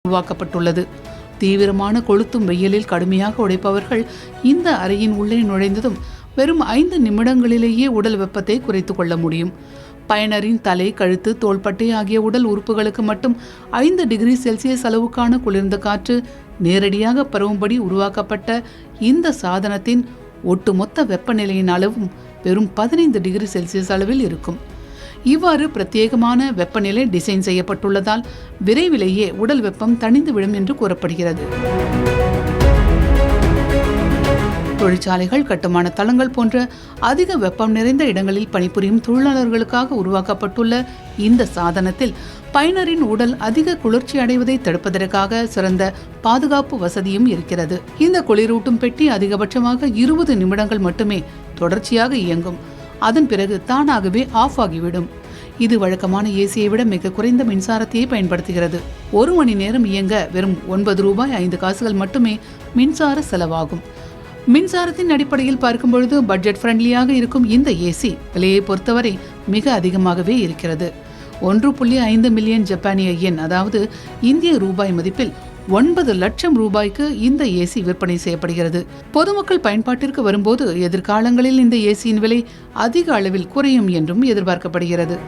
உருவாக்கப்பட்டுள்ளது. தீவிரமான கொளுத்தும் வெயிலில் கடுமையாக உழைப்பவர்கள் இந்த அறையின் உள்ளே நுழைந்ததும் வெறும் 5 நிமிடங்களிலேயே உடல் வெப்பத்தை குறைத்துக் கொள்ள முடியும். பயனரின் தலை, கழுத்து, தோள்பட்டை ஆகிய உடல் உறுப்புகளுக்கு மட்டும் 5 டிகிரி செல்சியஸ் அளவுக்கான குளிர்ந்த காற்று நேரடியாக பரவும்படி உருவாக்கப்பட்ட இந்த சாதனத்தின் ஒட்டுமொத்த வெப்பநிலையின் அளவும் வெறும் 15 டிகிரி செல்சியஸ் அளவில் இருக்கும். இவ்வாறு பிரத்யேகமான வெப்பநிலை டிசைன் செய்யப்பட்டுள்ளதால் விரைவிலேயே உடல் வெப்பம் தணிந்துவிடும் என்று கூறப்படுகிறது. தொழிற்சாலைகள், கட்டுமான தளங்கள் போன்ற அதிக வெப்பம் நிறைந்த இடங்களில் பணிபுரியும் தொழிலாளர்களுக்காக உருவாக்கப்பட்டுள்ள இந்த சாதனத்தில் பயனரின் உடல் அதிக குளிர்ச்சி அடைவதை தடுப்பதற்காக சிறந்த பாதுகாப்பு வசதியும் இருக்கிறது. இந்த குளிரூட்டும் பெட்டி அதிகபட்சமாக 20 நிமிடங்கள் மட்டுமே தொடர்ச்சியாக இயங்கும். அதன் பிறகு தானாகவே ஆஃப் ஆகிவிடும். இது வழக்கமான ஏசியை விட மிக குறைந்த மின்சாரத்தையே பயன்படுத்துகிறது. 1 மணி நேரம் இயங்க வெறும் 9 ரூபாய் 5 காசுகள் மட்டுமே மின்சார செலவாகும். மின்சாரத்தின் அடிப்படையில் பார்க்கும் பொழுது பட்ஜெட் ஃப்ரெண்ட்லியாக இருக்கும் இந்த ஏசி விலையை பொறுத்தவரை மிக அதிகமாகவே இருக்கிறது. 1.5 மில்லியன் ஜப்பானிய யென், அதாவது இந்திய ரூபாய் மதிப்பில் 9 லட்சம் ரூபாய்க்கு இந்த ஏசி விற்பனை செய்யப்படுகிறது. பொதுமக்கள் பயன்பாட்டிற்கு வரும்போது எதிர்காலங்களில் இந்த ஏசியின் விலை அதிக அளவில் குறையும் என்றும் எதிர்பார்க்கப்படுகிறது.